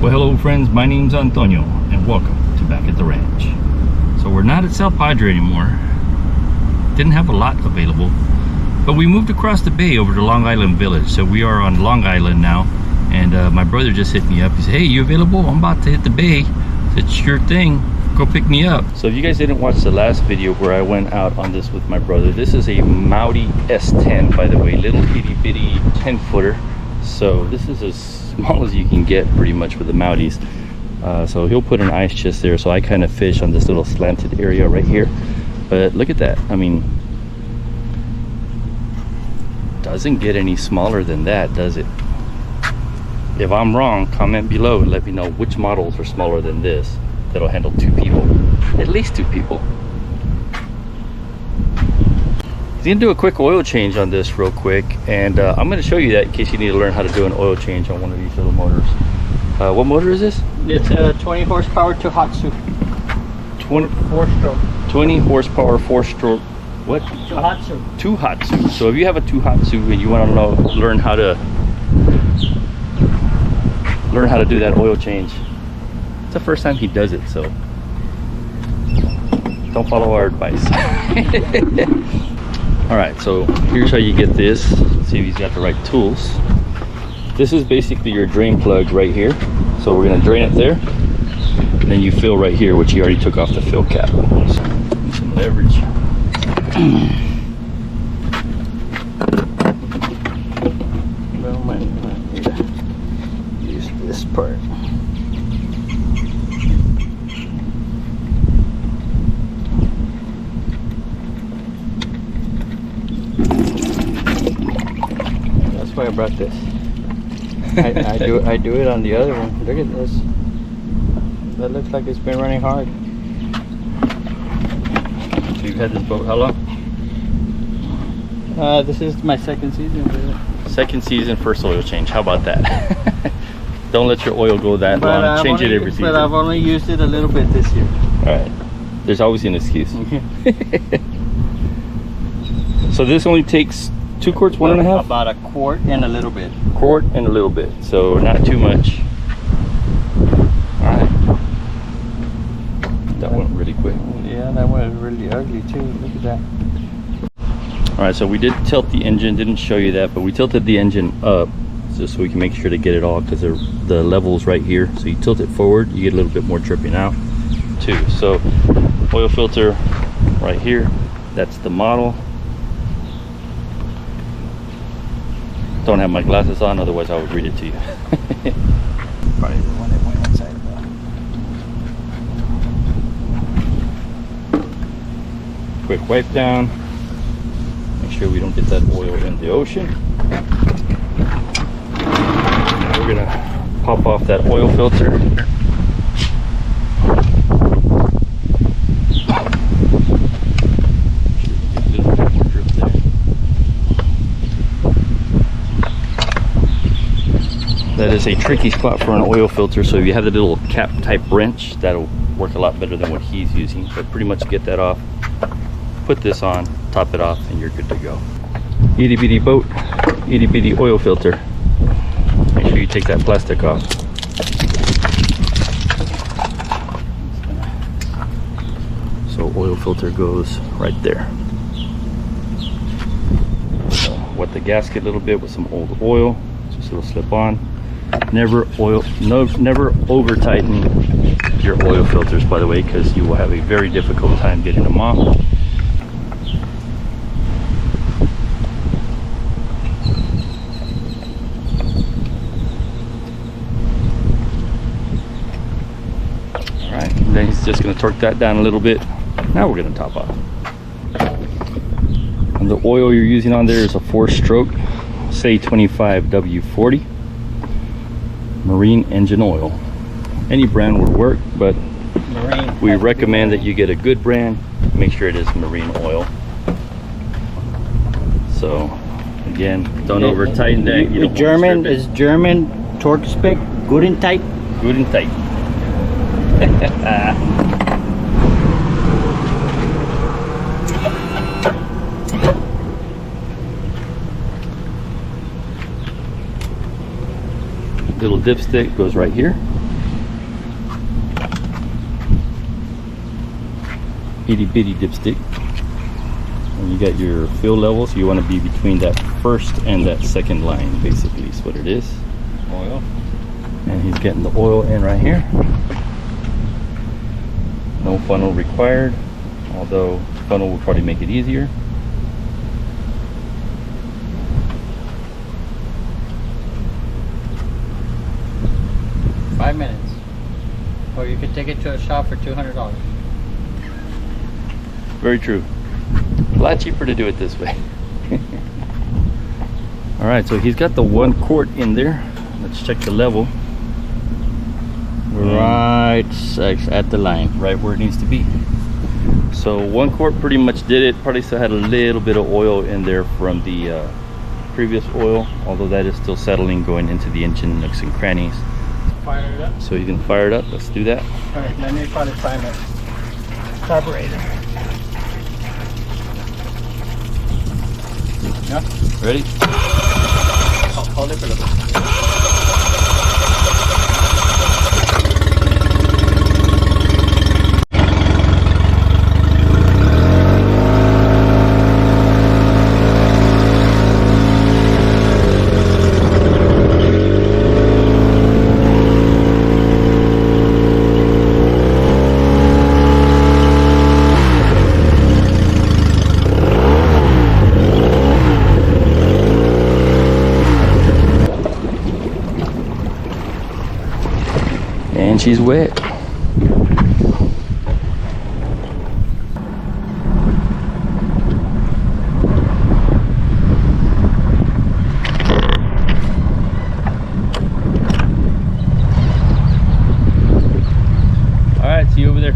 Well, hello friends, my name's Antonio and welcome to Back at the Ranch. So we're not at South Padre anymore. Didn't have a lot available, but we moved across the bay over to Long Island Village. So we are on Long Island now, and my brother just hit me up. He said, hey, you available? I'm about to hit the bay. I said, sure thing, go pick me up. So if you guys didn't watch the last video where I went out on this with my brother, this is a Mowdy S-10, by the way, little itty bitty 10-footer. So this is as small as you can get pretty much with the Mowdies. So he'll put an ice chest there, so I kind of fish on this little slanted area right here. But look at that, I mean, doesn't get any smaller than that, does it? If I'm wrong, comment below and let me know which models are smaller than this that'll handle 2 people, at least 2 people. He's gonna do a quick oil change on this real quick, and I'm gonna show you that in case you need to learn how to do an oil change on one of these little motors. What motor is this? It's a 20 horsepower Tohatsu. 20 horsepower 4-stroke. What? Tohatsu. Tohatsu. So if you have a Tohatsu and you want to learn how to do that oil change, it's the first time he does it, so don't follow our advice. All right, so here's how you get this. See if he's got the right tools. This is basically your drain plug right here. So we're gonna drain it there. And then you fill right here, which you already took off the fill cap. So, some leverage. Well, might need to use this part. That's why I brought this. I do it on the other one. Look at this. That looks like it's been running hard. So you've had this boat how long? This is my second season with it. Second season, first oil change. How about that? Don't let your oil go that long. Change it every season. But I've only used it a little bit this year. Alright. There's always an excuse. So this only takes 2 quarts, 1.5? About a quart and a little bit. Quart and a little bit. So not too much. Alright. That went really quick. Yeah, that went really ugly too. Look at that. Alright, so we did tilt the engine. Didn't show you that, but we tilted the engine up just so we can make sure to get it all, because the level's right here. So you tilt it forward, you get a little bit more dripping out too. So oil filter right here. That's the model. Don't have my glasses on, otherwise I would read it to you. Probably the one that went inside of Quick wipe down. Make sure we don't get that oil in the ocean. Now we're gonna pop off that oil filter. That is a tricky spot for an oil filter, so if you have the little cap type wrench, that'll work a lot better than what he's using. But pretty much get that off, put this on, top it off, and you're good to go. Itty bitty boat, itty bitty oil filter. Make sure you take that plastic off. So oil filter goes right there. So wet the gasket a little bit with some old oil, just it'll slip on. Never over tighten your oil filters, by the way, because you will have a very difficult time getting them off. Alright, then he's just going to torque that down a little bit. Now we're going to top off. And the oil you're using on there is a 4-stroke, say 25W40. Marine engine oil. Any brand would work, but we recommend that you get a good brand. Make sure it is marine oil. So again, don't over tighten that. You don't German is German torque spec, good and tight. Good and tight. little dipstick goes right here. itty bitty dipstick. And you got your fill levels. You want to be between that first and that second line, basically, is what it is. Oil. And he's getting the oil in right here. No funnel required, although funnel will probably make it easier. $5 minutes. Or you could take it to a shop for $200. Very true. A lot cheaper to do it this way. All right, so he's got the 1 quart in there. Let's check the level. Right at the line. Right where it needs to be. So 1 quart pretty much did it. Probably still had a little bit of oil in there from the previous oil, although that is still settling, going into the engine nooks and crannies. Fire it up. So you can fire it up. Let's do that. All right, let me try to time it. Carburetor. Yeah. Ready? Hold it for a little bit. And she's wet. All right, see you over there.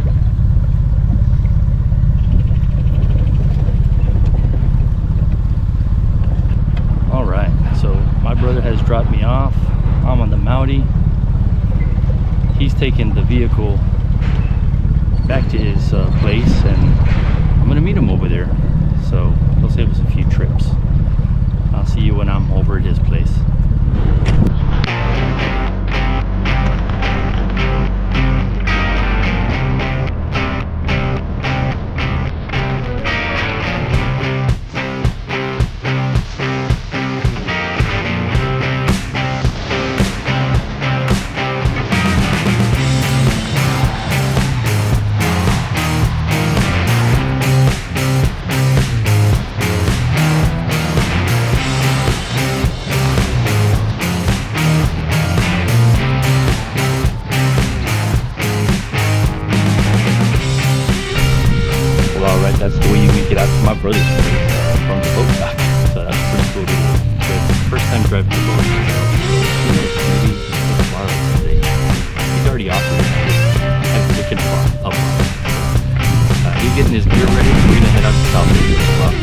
All right, so my brother has dropped me off. I'm on the Mowdy. He's taking the vehicle back to his place, and I'm gonna meet him over there. So he'll save us a few trips. I'll see you when I'm over at his place. That's the way you can get out to my brother's place from the boat dock. So that's pretty cool to do. First time driving the boat. Maybe tomorrow someday. He's already offered it. I'm looking up. He's getting his gear ready. We're gonna head out to South Bay as well.